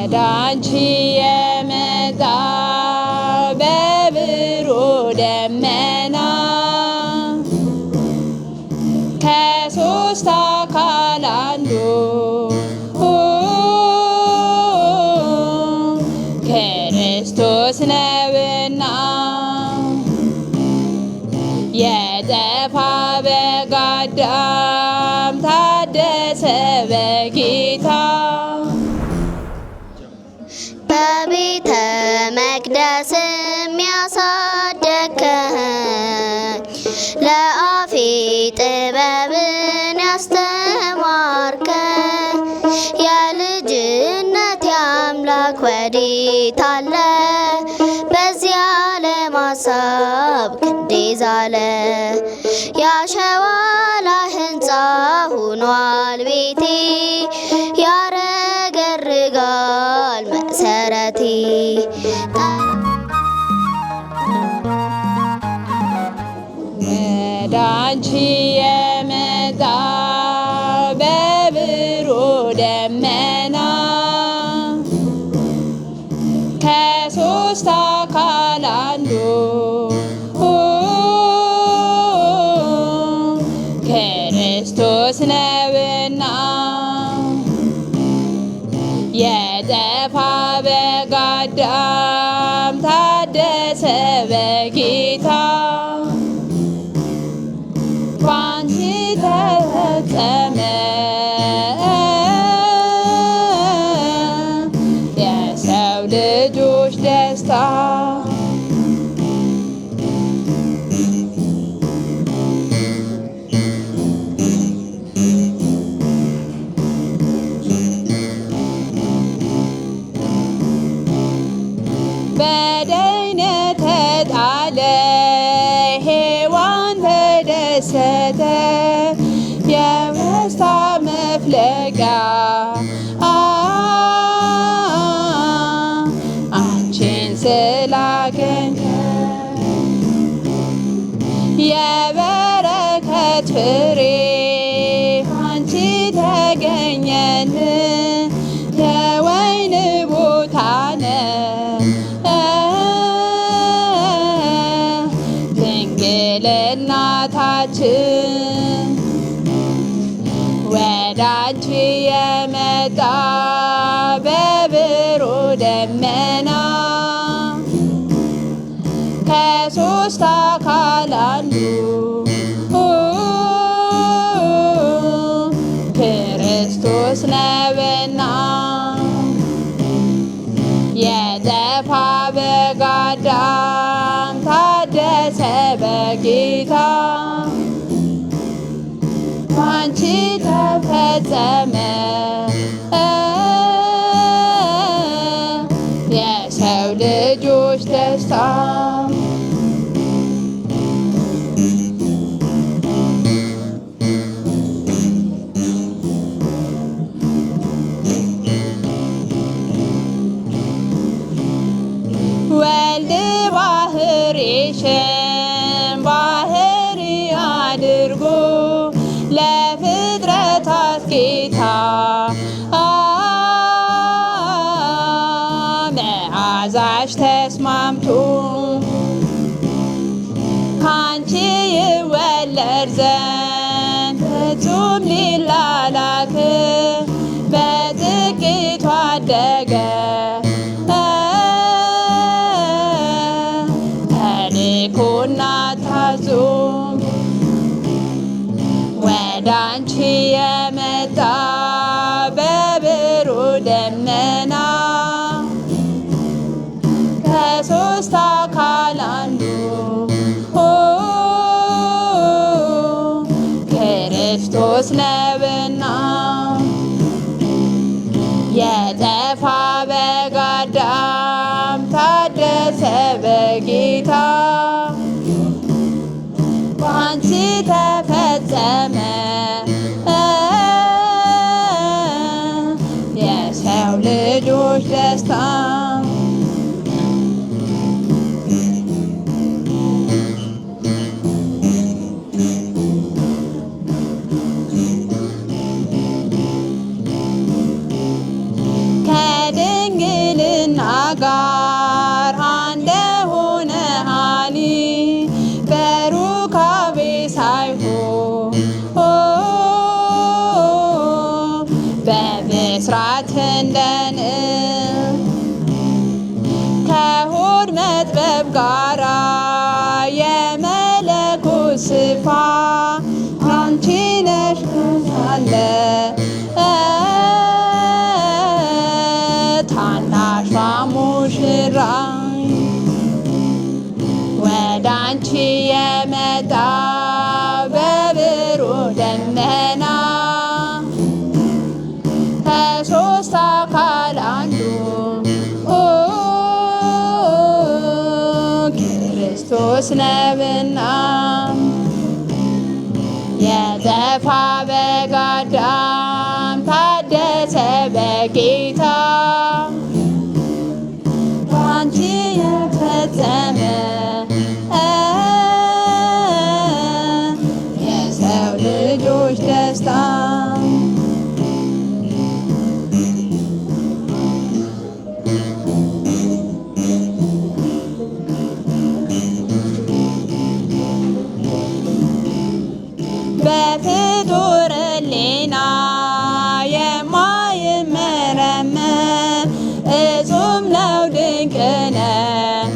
ወዳንቺ የመጣ በብሩህ ደመና ከሦስት አካል አንዱ ክርስቶስ ነውና የጠፋ በግ አዳም ታደሰ በጌታ በቤተ መቅደስ ያሳደግከኝ ለአፌ ጥበብን ያስተማርከኝ የልጅነት አምላክ ወዴት አለ? በዚህ ዓለም ሐሳብ ክንዴ ዛለ። ያሸዋ ላይ ሕንፃ ሆኗል ቤቴ ያረገርጋል መሰረቴ። ወዳንቺ የመጣ በብሩህ ደመና ከሦስት አካል አንዱ ክርስቶስ ነውና የጠፋ በግ አዳም ታደሰ በጌታ ባንቺ ተፈጸመ የሰው ልጆች ደስታ። በደይነ ተጣለ ሔዋን ተደሰተ የደስታ መፍለቂያ አንቺን ስላገኘ የበረከት ፍሬ አንቺ ተገኘን የወይን ቦታ ድንግል እናታችን ወዳንቺ የመጣ በብሩህ ደመና ከሦስት አካል አንዱ ክርስቶስ ነውና የጠፋ በግ አዳም ታደሰ በጌታ ባንቺ ተፈጸመ የሰው ልጆች ደስታ። ወልድ ባህሪሽን ባህሪ አድርጎ ለፍጥረታት ጌታ መዓዛሽ ተስማምቶ ካንቺ ይወለድ ዘንድ ፍጹም ሊላላክ በጥቂቱ አደገ ተልኮና ታዞ ወዳንቺ የመጣ በብሩህ ደመና ከሦስት አካል አንዱ ክርስቶስ ነውና የጠፋ በግ አዳም ታደሰ በጌታ ባንቺ ተፈጸመ የሰው ልጆች ደስታ። ከድንግል ከእኛ ጋር እንደሆነሃል በሩካቤ ሳይሆን በብስራት እንደን ከሆድ መጥበብ ጋራ የመለኮት ስፍራ አንቺ ነሽ ሳለ ታናሿ ሙሽራ ወደ አንቺ የመጣ በብሩህ ደመና ከሦስት አካል አንዱ ክርስቶስ ነውና የጠፋ በግ አዳም ታደሰ በጌታ ባንቺ የተፈጸመ የሰው ልጆች ደስታ በፍጡር ሕሊና የማይመረመር እጹም ነው ድንቅ ነው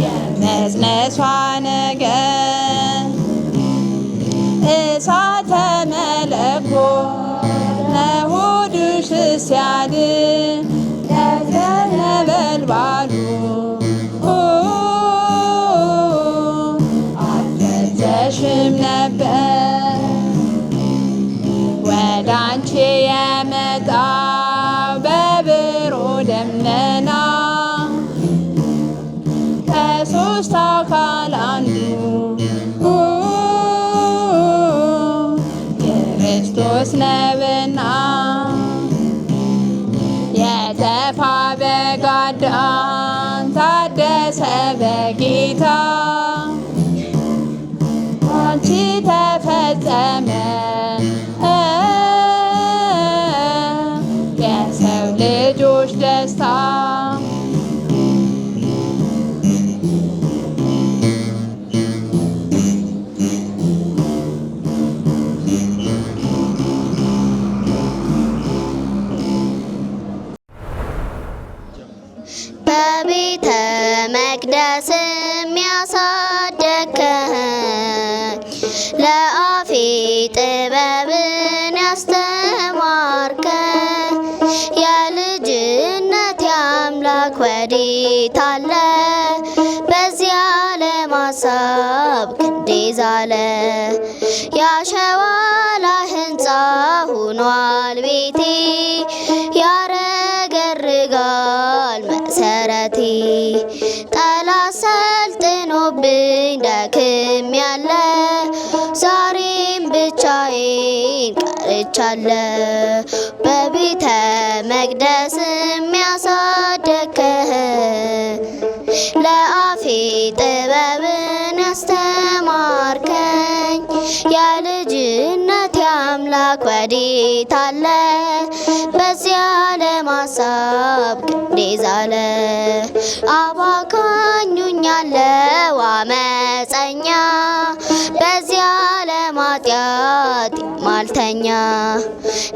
የመጽነሷ ነገር እሳተ መለኮት ለሆድሽ ሲያድር ነበልባሉ አልፈዘሽም ነበር ወደ አንቺ የመጣ በብሩህ ደመና ከሦስት አካል አንዱ ክርስቶስ ነውና የጠፋ በግ አዳም ታደሰ በጌታ አንቺ ተፈጸመ የሰው ልጆች ደስታ በቤተ መቅደስም ያሳደግከኝ ለአፌ ጥበብን ያስተማርከኝ የልጅነት አምላክ ወዴት አለ? በዚህ ዓለም ሀሳብ ክንዴ ዛለ። ያሸዋ ላይ ሕንፃ ሆኗል ቤቴ ያረገርጋል መሰረቴ ጠላት ሰልጥኖብኝ ደክሜያለ ዛሬም ብቻዬን ቀርቻለሁ በቤተ መቅደስም ያሳደግከኝ ለአፌ ጥበብን ያስተማርከኝ የልጅነት አምላክ ወዴት አለ? በዚህ ዓለም ሀሳብ ክንዴ ዛለ። አባካኙኛለው አመፀኛ በዚህ ዓለም ኃጢአት ማልተኛ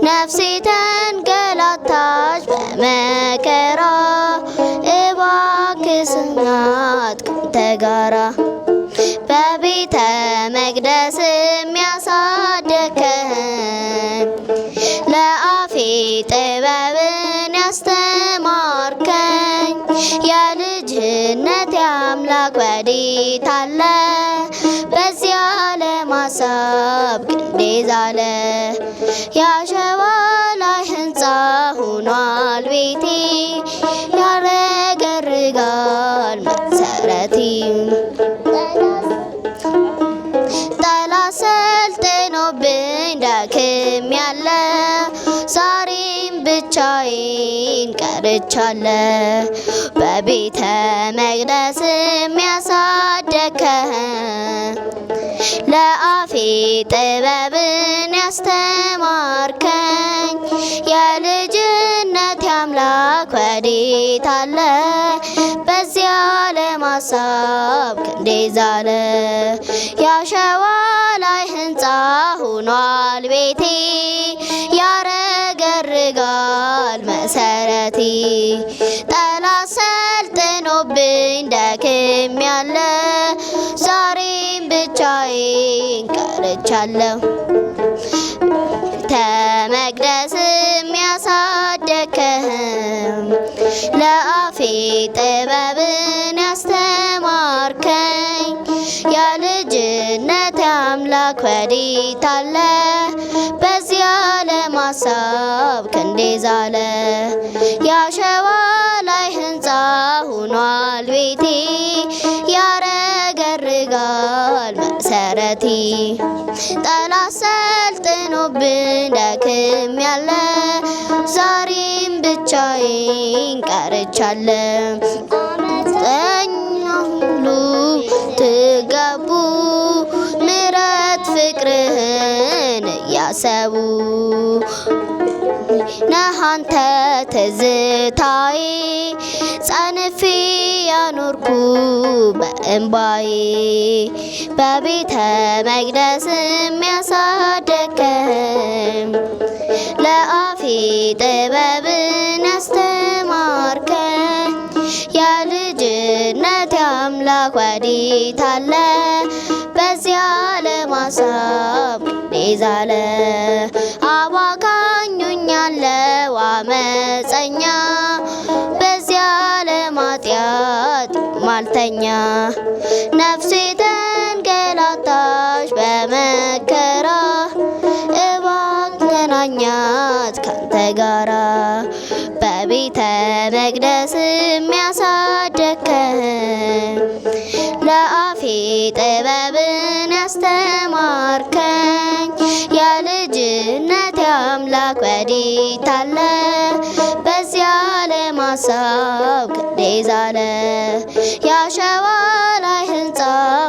ነፍሴ ተንገላታች በመከራ እባክህ ስማት ካንተ ጋራ በቤተ መቅደስም ያሳደግከኝ ለአፌ ጥበብን ያስተማርከኝ የልጅነት አምላክ ወዴት አለ? በዚህ ዓለም ሀሳብ ክንዴ ዛለ። ያሸዋ ላይ ሕንፃ ሆኗል ቤቴ ያረገርጋል መሰረቴ ጠላት ሰልጥኖብኝ ደክሜያለ ዛሬም ብቻዬን ቀርቻለሁ በቤተ መቅደስም ያሳደግከኝ ለአፌ ጥበብን ያስተማርከኝ የልጅነት ወዴት አለ? በዚያ ለማሳብ ክንዴ ዛለ። ያሸዋ ላይ ሕንፃ ሆኗል ቤቴ ያረገርጋል መሰረቴ። ጠላት ሰልጥኖብኝ ደክሜያለሁ ዛሬም ብቻዬን ቀርቻለሁ። ተመቅደስም ያሳደግከኝ ለአፌ ጥበብን ያስተማርከኝ የልጅነት አምላክ ወዴት አለ? በዚያ ለማሳብ ክንዴ ዛለ። ያሸዋ ላይ ሕንፃ ሆኗል ቤቴ ያረገርጋል መሰረቴ። ጠላት ሰልጥኖብኝ ደክሜያለሁ ዛሬም ብቻዬን ቀርቻለሁ። አመፀኛ ሁሉ ትገቡ ምሕረት ፍቅርህን እያሰቡ ነህ አንተ ትዝታዬ ጸንፌ ያኖርኩ በእምባዬ። በቤተ መቅደስም ያሳደግከኝ ለአፌ ጥበብን ያስተማርከኝ የልጅነት አምላክ ወዴት አለ? በዚያ ለማሳብ ክንዴ ዛለ። አባካኙኛለሁ አመፀኛ በዚያ ለማጥያት ማልተኛ። ነፍሴ ተንገላታች በመከራ እባክናኛት ካንተ ጋራ። በቤተ መቅደስም ያሳደግከኝ ለአፌ ጥበብን ያስተማርከኝ የልጅነት አምላክ ወዴት አለ? በዚያ ለማሳብ ክንዴ ዛለ። ያሸዋ ላይ ሕንፃ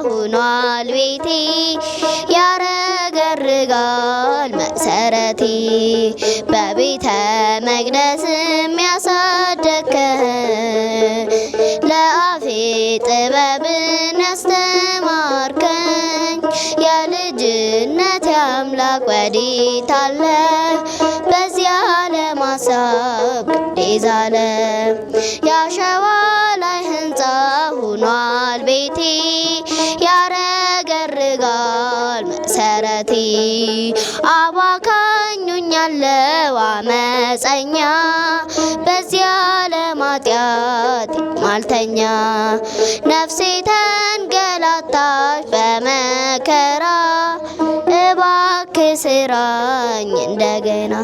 ሆኗል ቤቴ ያረገርጋል መሰረቴ። በቤተ መቅደስም ያሳደግከኝ ለአፌ ጥበብን ያስተማርከኝ የልጅነት አምላክ ወዴት አለ? በዚያ ለማሳብ ክንዴ ዛለ። ያሸዋ ላይ ሕንፃ ሆኗል ቤቴ ያረገርጋል መሰረቴ። አባካኙኛለሁ አመፀኛ በዚያ ለማጥያት ማልተኛ። ነፍሴ ተንገላታች በመከራ እባክህ ስራኝ እንደገና።